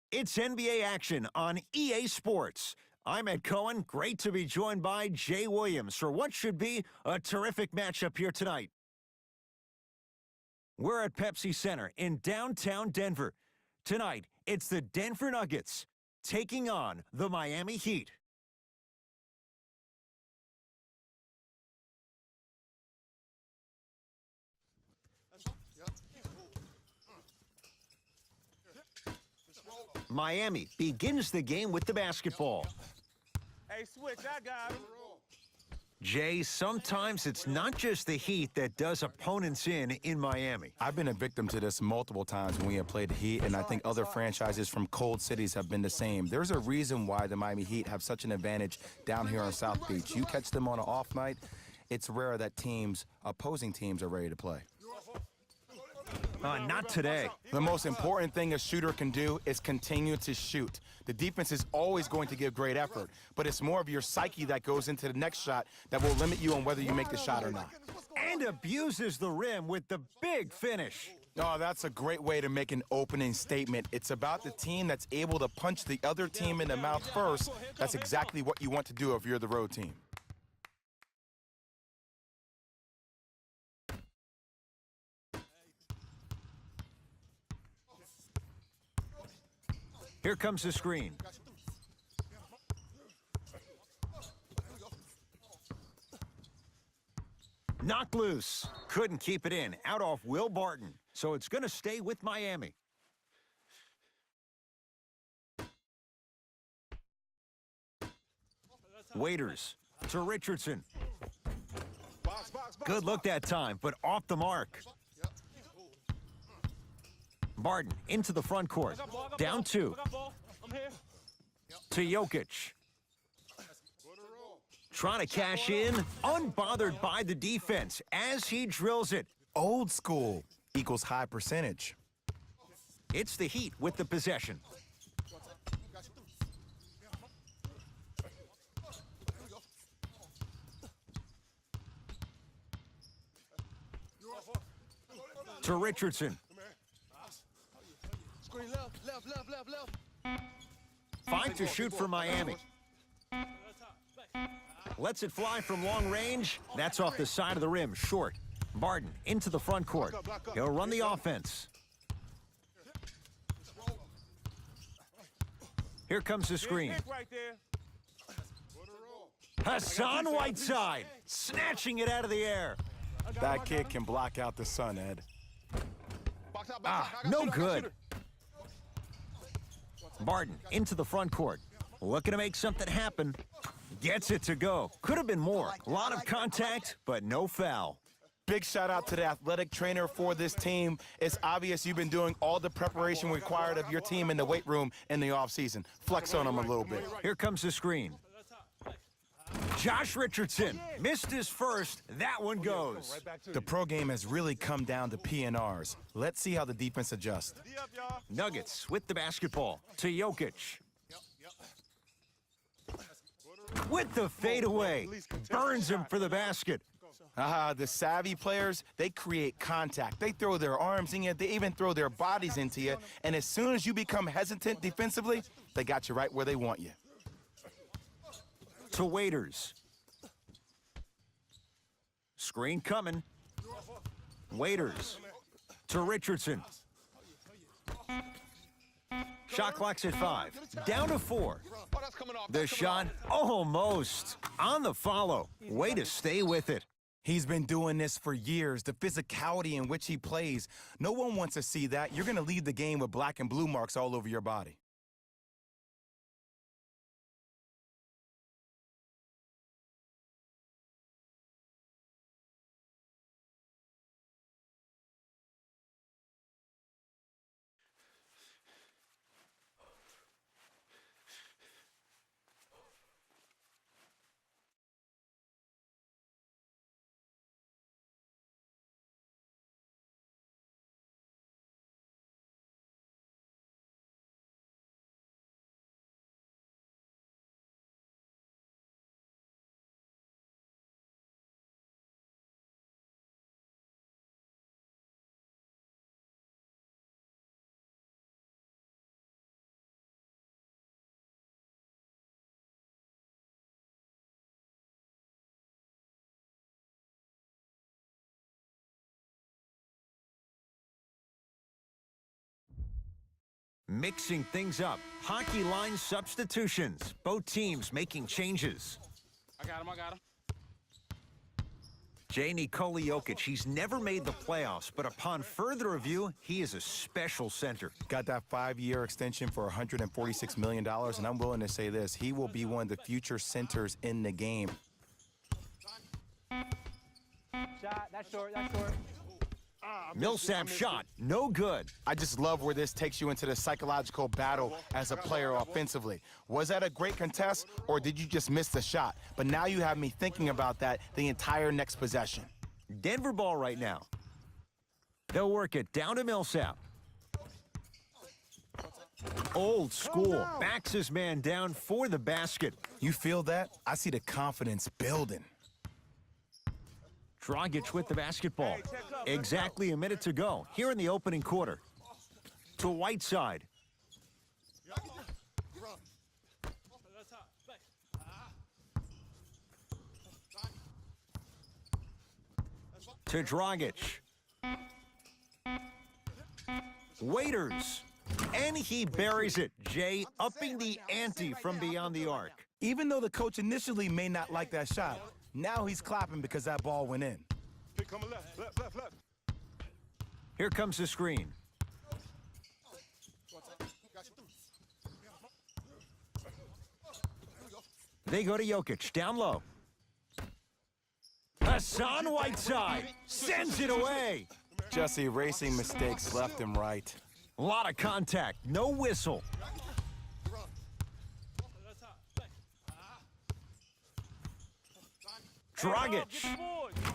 It's NBA action on EA Sports. I'm Ed Cohen. Great to be joined by Jay Williams for what should be a terrific matchup here tonight. We're at Pepsi Center in downtown Denver. Tonight, it's the Denver Nuggets taking on the Miami Heat. Miami begins the game with the basketball. Hey, switch, I got him. Jay, sometimes it's not just the Heat that does opponents in Miami. I've been a victim to this multiple times when we have played the Heat, and I think other franchises from cold cities have been the same. There's a reason why the Miami Heat have such an advantage down here on South Beach. You catch them on an off night, it's rare that opposing teams are ready to play. Not today. The most important thing a shooter can do is continue to shoot. The defense is always going to give great effort, but it's more of your psyche that goes into the next shot that will limit you on whether you make the shot or not. And abuses the rim with the big finish. Oh, that's a great way to make an opening statement. It's about the team that's able to punch the other team in the mouth first. That's exactly what you want to do if you're the road team. Here comes the screen. Knocked loose. Couldn't keep it in. Out off Will Barton. So it's going to stay with Miami. Waiters to Richardson. Good look that time, but off the mark. Barton into the front court. Down two. To Jokic. Trying to cash in, unbothered by the defense as he drills it. Old school equals high percentage. It's the Heat with the possession. To Richardson. 5 to shoot for Miami. Lets it fly from long range. That's off the side of the rim, short. Barton into the front court. He'll run the offense. Here comes the screen. Hassan Whiteside snatching it out of the air. That kid can block out the sun, Ed. No good. Barton into the front court. Looking to make something happen. Gets it to go. Could have been more. A lot of contact, but no foul. Big shout out to the athletic trainer for this team. It's obvious you've been doing all the preparation required of your team in the weight room in the offseason. Flex on them a little bit. Here comes the screen. Josh Richardson missed his first. That one goes. The pro game has really come down to PNRs. Let's see how the defense adjusts. Nuggets with the basketball to Jokic. With the fadeaway. Burns him for the basket. The savvy players, they create contact. They throw their arms in you. They even throw their bodies into you. And as soon as you become hesitant defensively, they got you right where they want you. To Waiters. Screen coming. Waiters to Richardson. Shot clock's at 5. Down to 4. The shot almost on the follow. Way to stay with it. He's been doing this for years. The physicality in which he plays. No one wants to see that. You're going to leave the game with black and blue marks all over your body. Mixing things up. Hockey line substitutions. Both teams making changes. I got him. Nikola Jokic, he's never made the playoffs, but upon further review, he is a special center. Got that 5-year extension for $146 million, and I'm willing to say this. He will be one of the future centers in the game. Shot, that's short. Millsap shot, no good. I just love where this takes you into the psychological battle as a player offensively. Was that a great contest, or did you just miss the shot? But now you have me thinking about that the entire next possession. Denver ball right now. They'll work it down to Millsap. Old school, backs his man down for the basket. You feel that? I see the confidence building. Dragic with the basketball. Exactly a minute to go here in the opening quarter. To Whiteside. To Dragic. Waiters. And he buries it. Jay upping the ante from beyond the arc. Even though the coach initially may not like that shot, now he's clapping because that ball went in. Left. Here comes the screen. They go to Jokic, down low. Hassan Whiteside sends it away. Just erasing mistakes left and right. A lot of contact, no whistle. Dragic.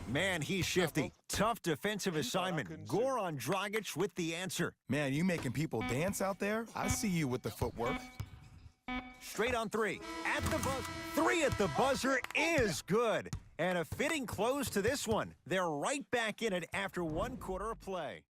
Man, he's shifty. Tough defensive assignment. Gore on Dragic with the answer. Man, you making people dance out there? I see you with the footwork. Straight on three. At the buzzer. Three at the buzzer is good. And a fitting close to this one. They're right back in it after 1 quarter of play.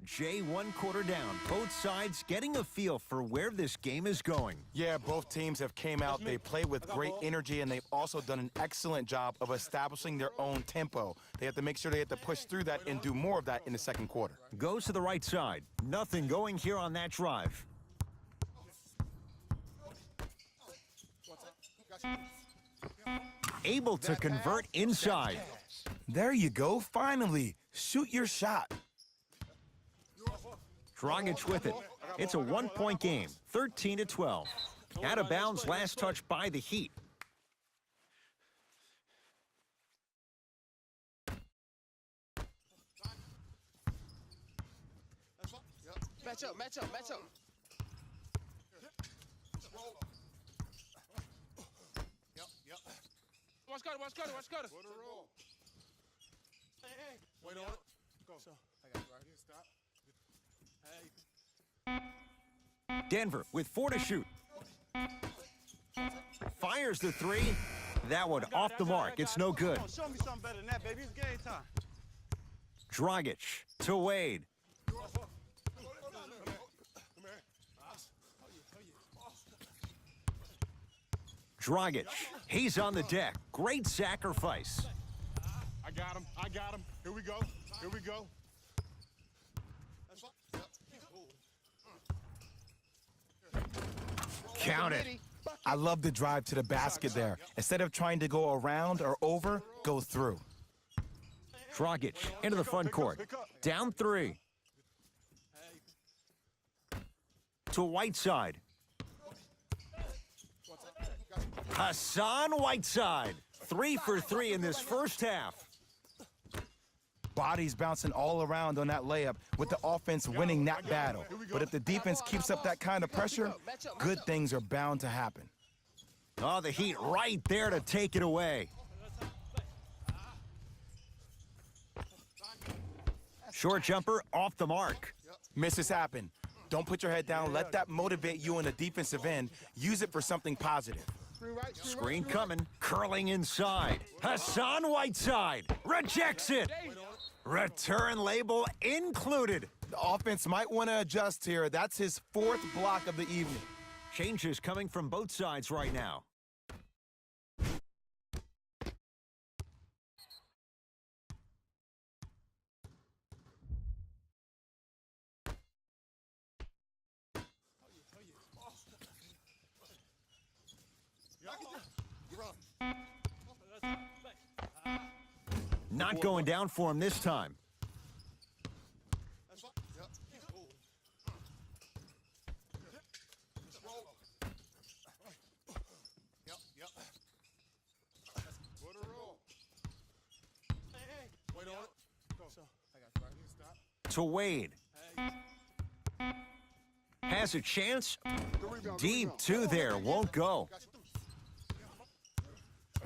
Jay, 1 quarter down. Both sides getting a feel for where this game is going. Yeah, both teams have came out. They play with great energy, and they've also done an excellent job of establishing their own tempo. They have to make sure they have to push through that and do more of that in the second quarter. Goes to the right side. Nothing going here on that drive. Able to convert inside. There you go. Finally, shoot your shot. Dragic with it. It's a 1-point game, 13-12. Out of bounds, last touch by the Heat. Match up. Watch Carter. Hey. Wait on it. Go. I got it right here. Stop. Denver with 4 to shoot. Fires the 3. That one off the mark. It's no good. Show me something better than that, baby. It's game time. Dragic to Wade. Dragic, he's on the deck. Great sacrifice. I got him. Here we go. Count it. I love the drive to the basket there. Instead of trying to go around or over, go through. Dragic into the front court. Down 3. To Whiteside. Hassan Whiteside. 3 for 3 in this first half. Bodies bouncing all around on that layup with the offense winning that battle. But if the defense keeps up that kind of pressure, good things are bound to happen. Oh, the Heat right there to take it away. Short jumper off the mark. Misses happen. Don't put your head down. Let that motivate you in the defensive end. Use it for something positive. Screen coming, curling inside. Hassan Whiteside rejects it. Return label included. The offense might want to adjust here. That's his 4th block of the evening. Changes coming from both sides right now. Not going down for him this time. To Wade. Has a chance. Deep two there. Won't go.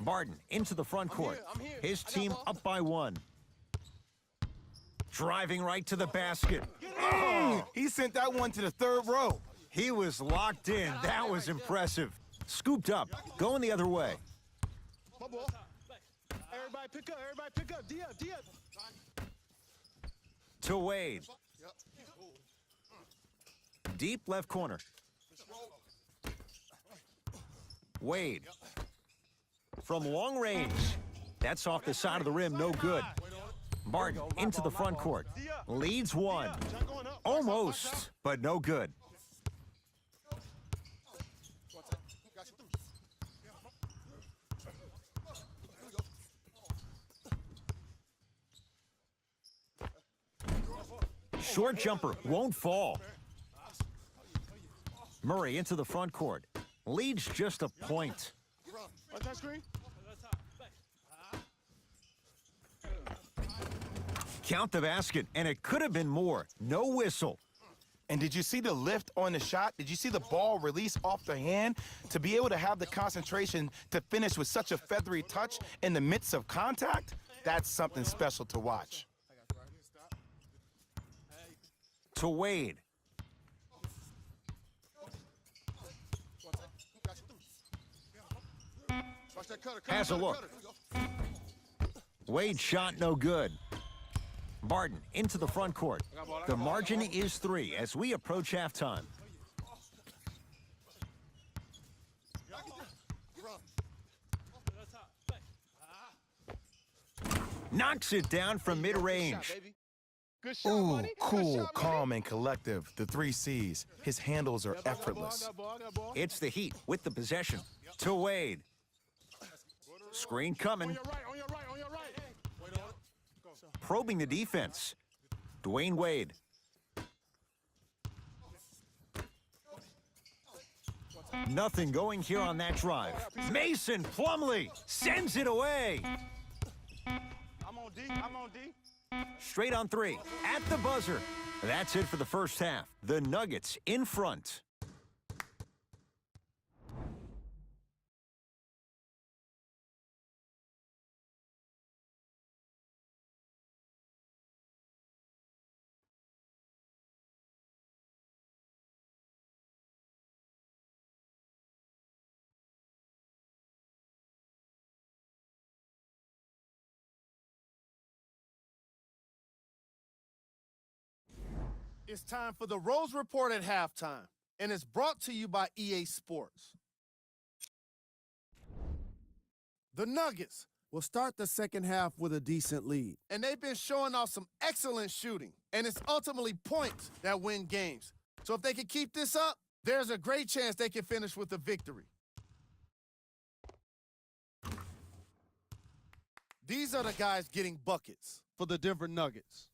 Barton into the front court. His team up by 1. Driving right to the basket. Oh, he sent that one to the 3rd row. He was locked in. That was impressive. Scooped up. Going the other way. Everybody pick up. Everybody pick up. D up. D up. To Wade. Deep left corner. Wade. From long range. That's off the side of the rim. No good. Barton into the front court. Leads 1. Almost, but no good. Short jumper won't fall. Murray into the front court. Leads just a point. Watch that screen. Count the basket, and it could have been more. No whistle. And did you see the lift on the shot? Did you see the ball release off the hand? To be able to have the concentration to finish with such a feathery touch in the midst of contact, that's something special to watch. To Wade. Has a look. Wade shot no good. Barton into the front court. The margin is 3 as we approach halftime. Knocks it down from mid-range. Good shot, Ooh, buddy. Good cool, shot, calm, and collective. The 3 C's. His handles are effortless. It's the Heat with the possession. To Wade. Screen coming. On your right, on your right, on your right. Probing the defense. Dwayne Wade. Nothing going here on that drive. Mason Plumlee sends it away. I'm on D. I'm on D. Straight on 3 at the buzzer. That's it for the first half. The Nuggets in front. It's time for the Rose Report at halftime, and it's brought to you by EA Sports. The Nuggets will start the second half with a decent lead, and they've been showing off some excellent shooting, and it's ultimately points that win games. So if they can keep this up, there's a great chance they can finish with a victory. These are the guys getting buckets for the Denver Nuggets.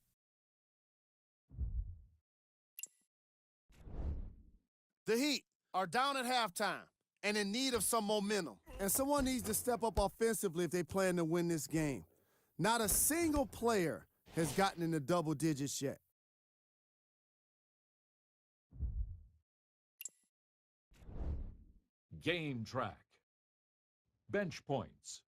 The Heat are down at halftime and in need of some momentum. And someone needs to step up offensively if they plan to win this game. Not a single player has gotten into double digits yet. Game track. Bench points.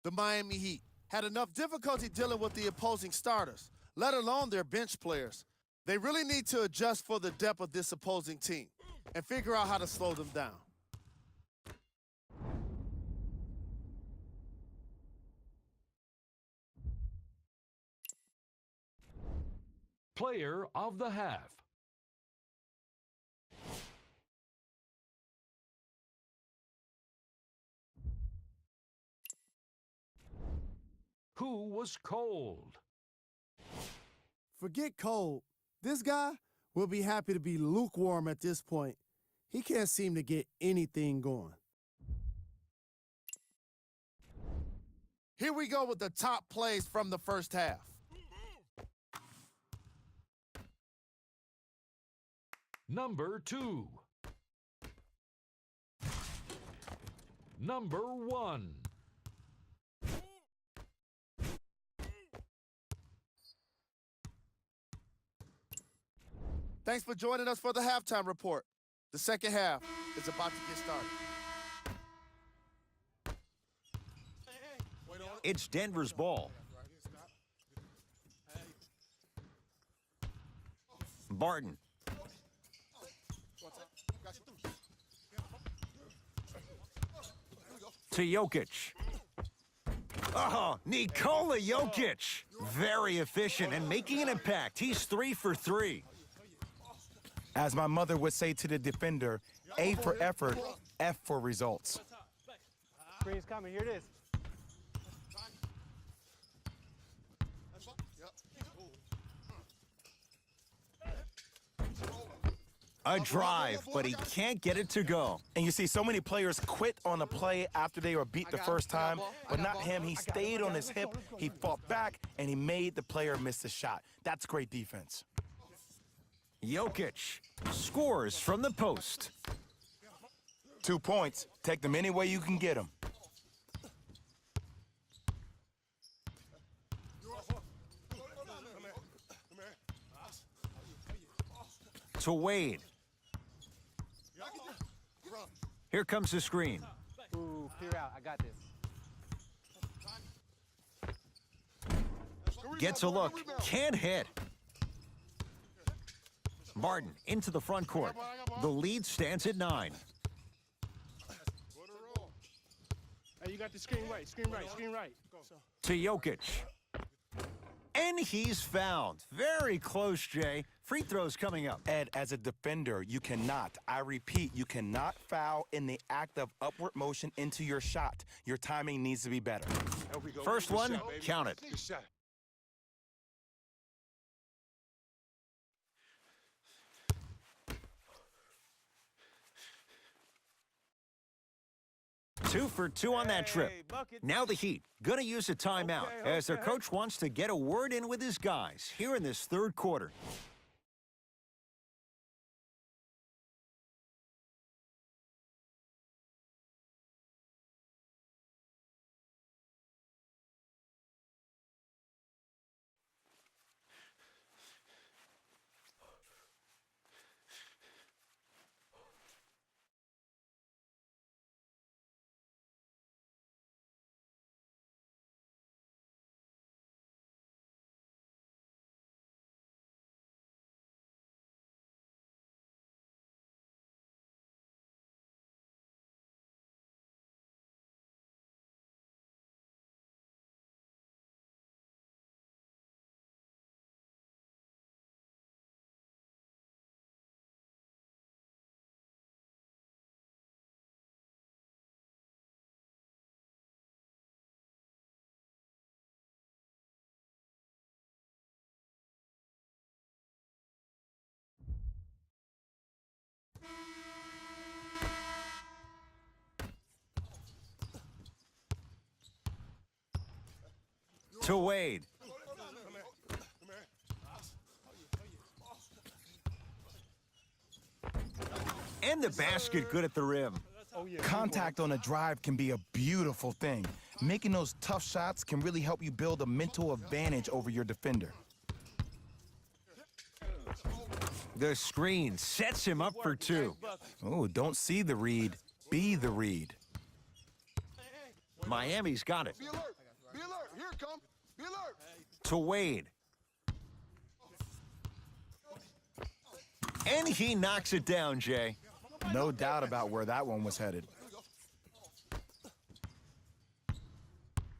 The Miami Heat had enough difficulty dealing with the opposing starters, let alone their bench players. They really need to adjust for the depth of this opposing team and figure out how to slow them down. Player of the half. Who was cold? Forget cold. This guy will be happy to be lukewarm at this point. He can't seem to get anything going. Here we go with the top plays from the first half. Number 2. Number 1. Thanks for joining us for the halftime report. The second half is about to get started. It's Denver's ball. Barton. To Jokic. Oh, Nikola Jokic. Very efficient and making an impact. He's 3 for 3. As my mother would say to the defender, A for effort, F for results. Screen's coming. Here it is. A drive, but he can't get it to go. And you see so many players quit on a play after they were beat the first time, but not him. He stayed on his hip, he fought back, and he made the player miss the shot. That's great defense. Jokic scores from the post. 2 points. Take them any way you can get them. To Wade. Here comes the screen. Ooh, clear out. I got this. Gets a look. Can't hit. Barton into the front court. The lead stands at 9. Hey, you got the screen right. Screen right. Screen right. To Jokic. And he's fouled. Very close, Jay. Free throws coming up. Ed, as a defender, you cannot, I repeat, you cannot foul in the act of upward motion into your shot. Your timing needs to be better. First one, count it. Good shot. Two for 2 on that trip. Now the Heat gonna use a timeout as their coach wants to get a word in with his guys here in this third quarter. To Wade. And the basket good at the rim. Contact on a drive can be a beautiful thing. Making those tough shots can really help you build a mental advantage over your defender. The screen sets him up for 2. Oh, don't see the read, be the read. Miami's got it. Be alert. Be alert. Here it come. Be alert. To Wade. And he knocks it down, Jay. No doubt about where that one was headed.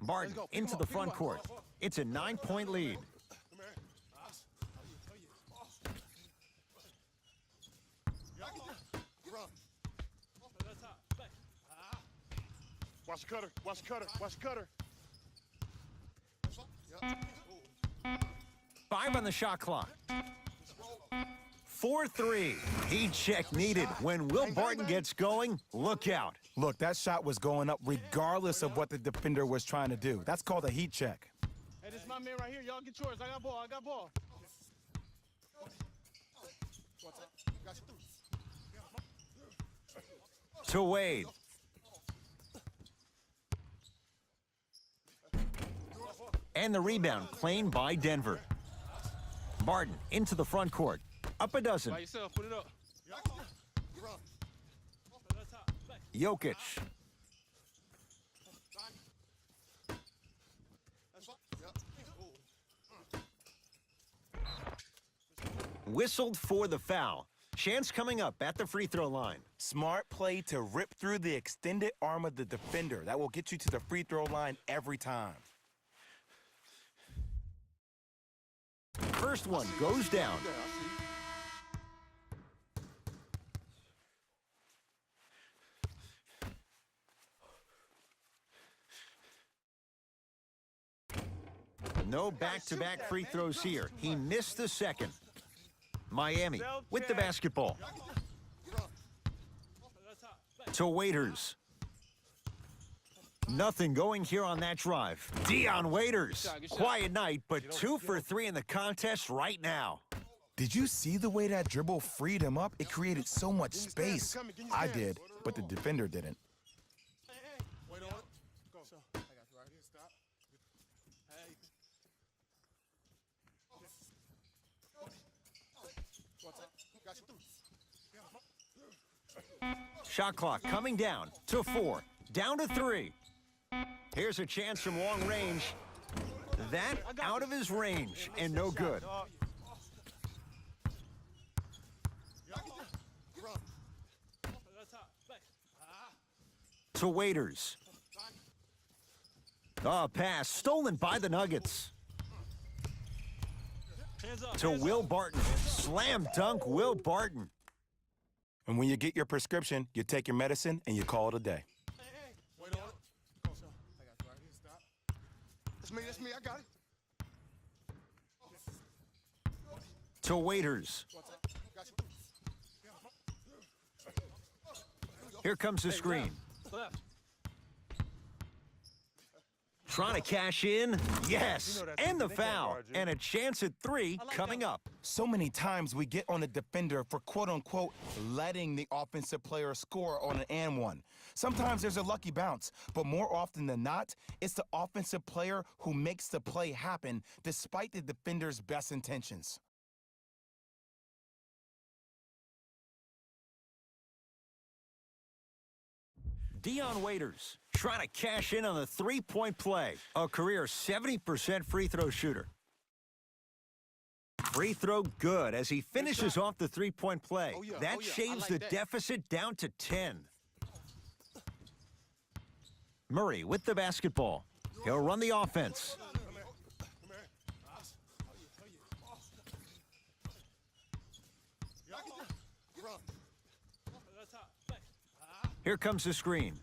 Barton into the front court. It's a 9-point lead. Watch the cutter. Watch the cutter. Watch the cutter. 5 on the shot clock. 4-3. Heat check needed. When Will Barton gets going, look out. Look, that shot was going up regardless of what the defender was trying to do. That's called a heat check. Hey, this is my man right here. Y'all get yours. I got ball. I got ball. To Wade. And the rebound claimed by Denver. Barton into the front court. Up a dozen. By yourself. Put it up. Jokic. Whistled for the foul. Chance coming up at the free throw line. Smart play to rip through the extended arm of the defender. That will get you to the free throw line every time. First one goes down. No back-to-back free throws here. He missed the second. Miami with the basketball. To Waiters. Nothing going here on that drive. Dion Waiters. Quiet night, but 2 for 3 in the contest right now. Did you see the way that dribble freed him up? It created so much space. I did, but the defender didn't. Wait on it. Go. I got you right here. Stop. Shot clock coming down to 4. Down to 3. Here's a chance from long range. That out of his range and no good. To Waiters. A pass stolen by the Nuggets. To Will Barton. Slam dunk Will Barton. And when you get your prescription, you take your medicine and you call it a day. Wait on it. Go. I got you right here. Stop. That's me. I got it. To Waiters. Got you. Here comes the screen. Left. Trying to cash in. Yes. And the foul. And a chance at 3 coming up. So many times we get on the defender for quote-unquote letting the offensive player score on an and one. Sometimes there's a lucky bounce, but more often than not, it's the offensive player who makes the play happen despite the defender's best intentions. Dion Waiters trying to cash in on the three-point play. A career 70% free throw shooter. Free throw good as he finishes off the three-point play. That shaves the deficit down to 10. Murray with the basketball. He'll run the offense. Here comes the screen.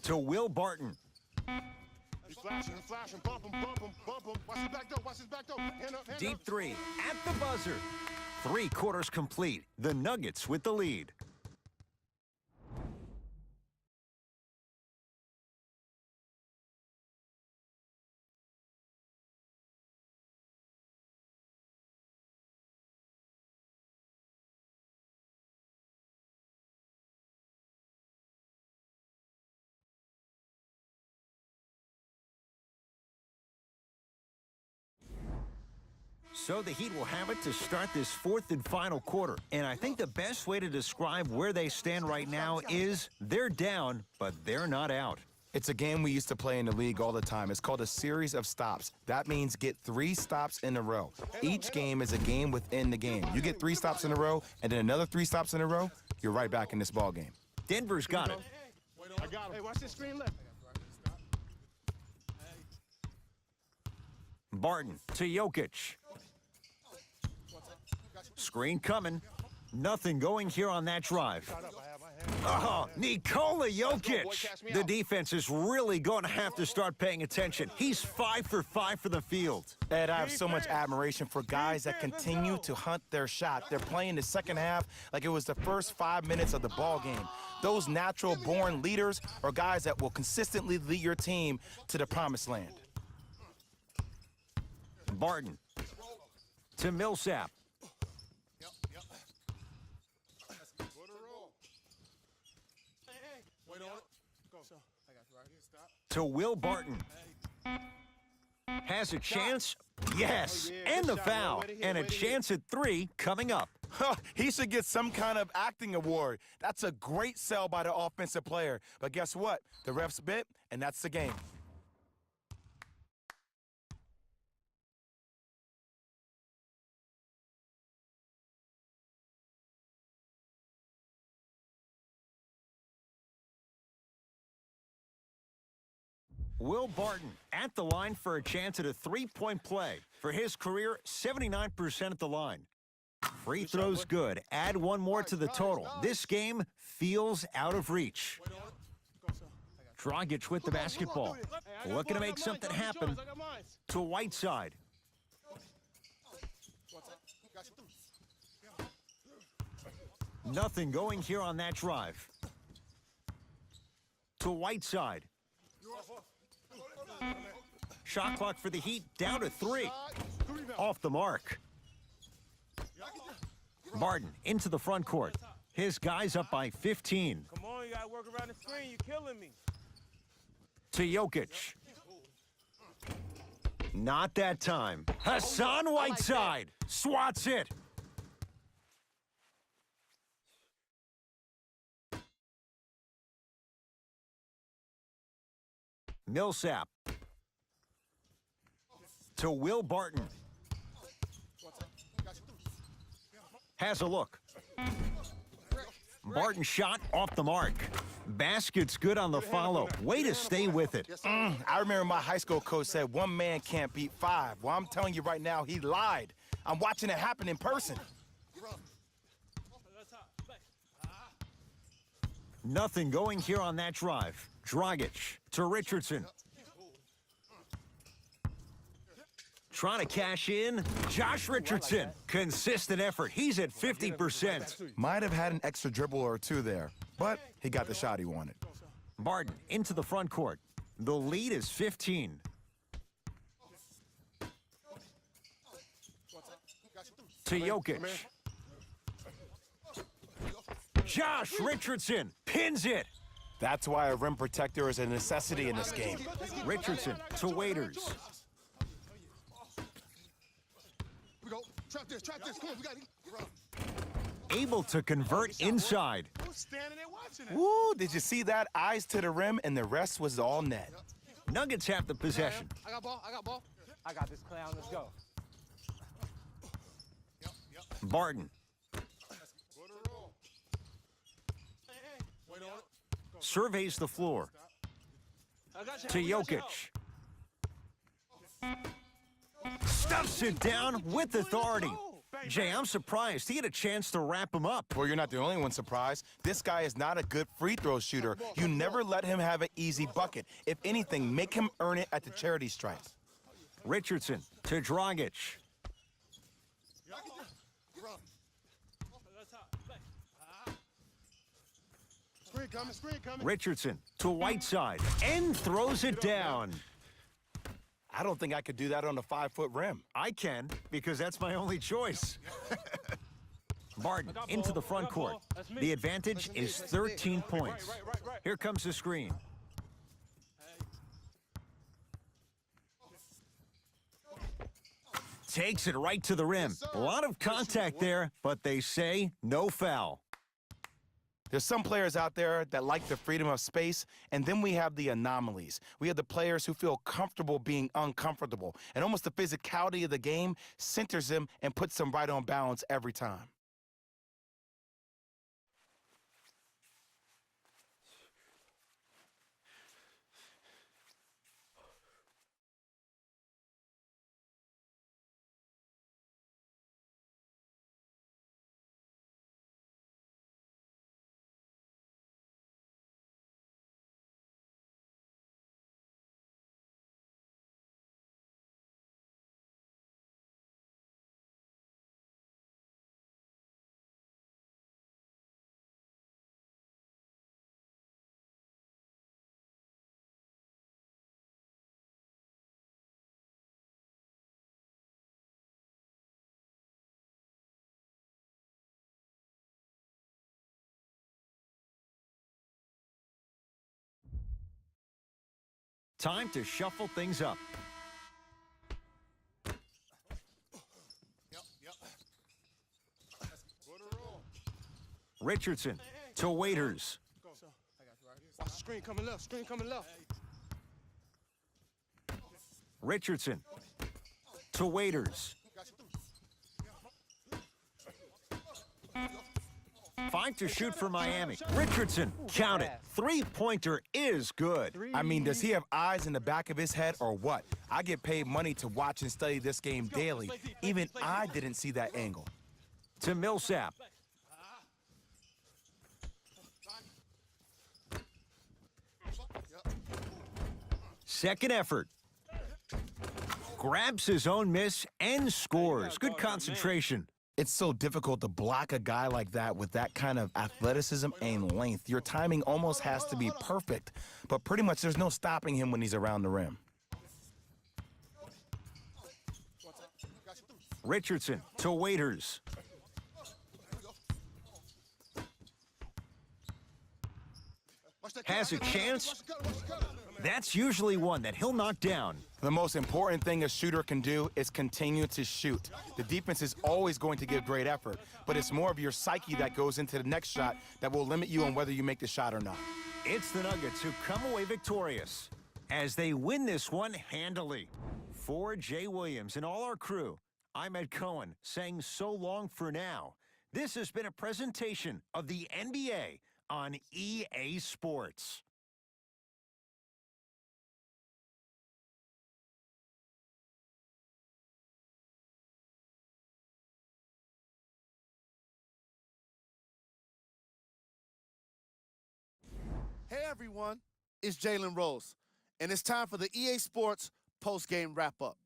To Will Barton. He's flashing. Bump him. Watch his back door. Hand up. Deep 3 at the buzzer. 3 quarters complete. The Nuggets with the lead. So the Heat will have it to start this 4th and final quarter. And I think the best way to describe where they stand right now is they're down, but they're not out. It's a game we used to play in the league all the time. It's called a series of stops. That means get 3 stops in a row. Each game is a game within the game. You get 3 stops in a row, and then another 3 stops in a row, you're right back in this ball game. Denver's got it. I got him. Hey, watch this screen left. Barton to Jokic. Screen coming. Nothing going here on that drive. Oh, Nikola Jokic. The defense is really going to have to start paying attention. He's 5 for 5 for the field. Ed, I have so much admiration for guys that continue to hunt their shot. They're playing the second half like it was the first 5 minutes of the ball game. Those natural-born leaders are guys that will consistently lead your team to the promised land. Barton to Millsap. To Will Barton. Has a chance. Yes, and the foul. And a chance at 3 coming up. He should get some kind of acting award. That's a great sell by the offensive player. But guess what? The refs bit, and that's the game. Will Barton at the line for a chance at a 3-point play. For his career, 79% at the line. Free throws good. Add 1 more to the total. This game feels out of reach. Dragic with the basketball. Looking to make something happen to Whiteside. Nothing going here on that drive. To Whiteside. Shot clock for the Heat down to 3. Off the mark. Barton into the front court. His guys up by 15. Come on, you gotta work around the screen. You're killing me. To Jokic. Not that time. Hassan Whiteside swats it. Millsap. To Will Barton. Has a look. Barton shot off the mark. Basket's good on the follow. Way to stay with it. I remember my high school coach said 1 man can't beat 5. Well, I'm telling you right now, he lied. I'm watching it happen in person. Nothing going here on that drive. Dragic to Richardson. Trying to cash in. Josh Richardson. Consistent effort. He's at 50%. Might have had an extra dribble or 2 there, but he got the shot he wanted. Barton into the front court. The lead is 15. To Jokic. Josh Richardson pins it. That's why a rim protector is a necessity in this game. Richardson to Waiters. We go. Trap this. Come on, we got it. Able to convert inside. Who's standing there watching it? Woo, did you see that? Eyes to the rim, and the rest was all net. Nuggets have the possession. I got ball. I got this clown. Let's go. Barton. Surveys the floor. To Jokic. Stuffs it down with authority. Jay, I'm surprised. He had a chance to wrap him up. Well, you're not the only one surprised. This guy is not a good free throw shooter. You never let him have an easy bucket. If anything, make him earn it at the charity stripe. Richardson to Dragic. Screen coming. Richardson to Whiteside and throws it down. I don't think I could do that on a 5-foot rim. I can, because that's my only choice. Barton into the front court. The advantage is 13 points. Here comes the screen. Takes it right to the rim. A lot of contact there, but they say no foul. There's some players out there that like the freedom of space, and then we have the anomalies. We have the players who feel comfortable being uncomfortable, and almost the physicality of the game centers them and puts them right on balance every time. Time to shuffle things up. Richardson to Waiters. Watch the screen coming left. Screen coming left. Richardson to Waiters. 5 to shoot for Miami. Richardson, count it. Three-pointer is good. I mean, does he have eyes in the back of his head or what? I get paid money to watch and study this game daily. Even I didn't see that angle. To Millsap. Second effort. Grabs his own miss and scores. Good concentration. It's so difficult to block a guy like that with that kind of athleticism and length. Your timing almost has to be perfect, but pretty much there's no stopping him when he's around the rim. Richardson to Waiters. Has a chance. That's usually one that he'll knock down. The most important thing a shooter can do is continue to shoot. The defense is always going to give great effort, but it's more of your psyche that goes into the next shot that will limit you on whether you make the shot or not. It's the Nuggets who come away victorious as they win this one handily. For Jay Williams and all our crew, I'm Ed Cohen saying so long for now. This has been a presentation of the NBA on EA Sports. Hey everyone, it's Jalen Rose, and it's time for the EA Sports post-game wrap-up.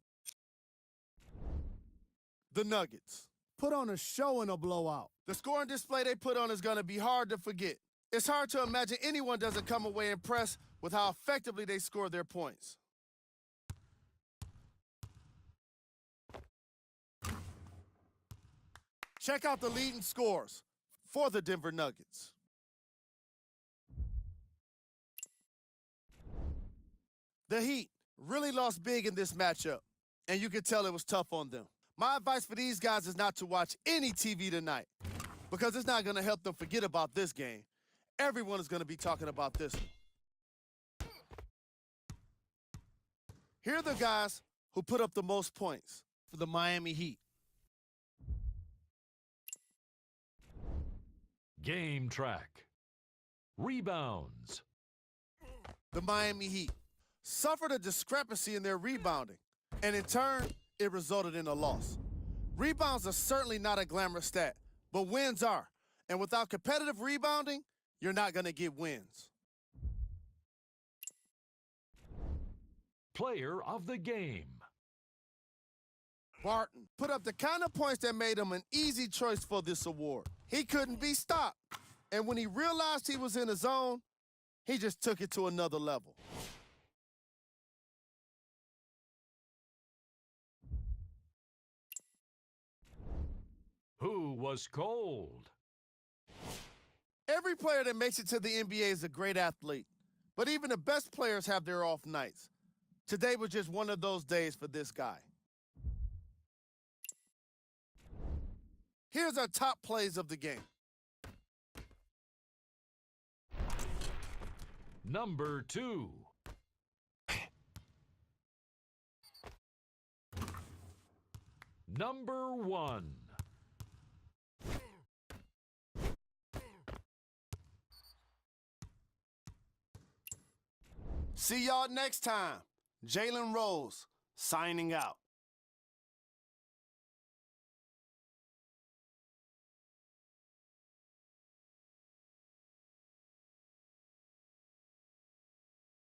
The Nuggets put on a show in a blowout. The scoring display they put on is going to be hard to forget. It's hard to imagine anyone doesn't come away impressed with how effectively they score their points. Check out the leading scores for the Denver Nuggets. The Heat really lost big in this matchup, and you could tell it was tough on them. My advice for these guys is not to watch any TV tonight, because it's not going to help them forget about this game. Everyone is going to be talking about this one. Here are the guys who put up the most points for the Miami Heat. Game track. Rebounds. The Miami Heat suffered a discrepancy in their rebounding, and in turn, it resulted in a loss. Rebounds are certainly not a glamorous stat, but wins are. And without competitive rebounding, you're not going to get wins. Player of the game. Barton put up the kind of points that made him an easy choice for this award. He couldn't be stopped. And when he realized he was in his zone, he just took it to another level. Who was cold? Every player that makes it to the NBA is a great athlete, but even the best players have their off nights. Today was just one of those days for this guy. Here's our top plays of the game. Number 2. Number 1. See y'all next time. Jalen Rose, signing out.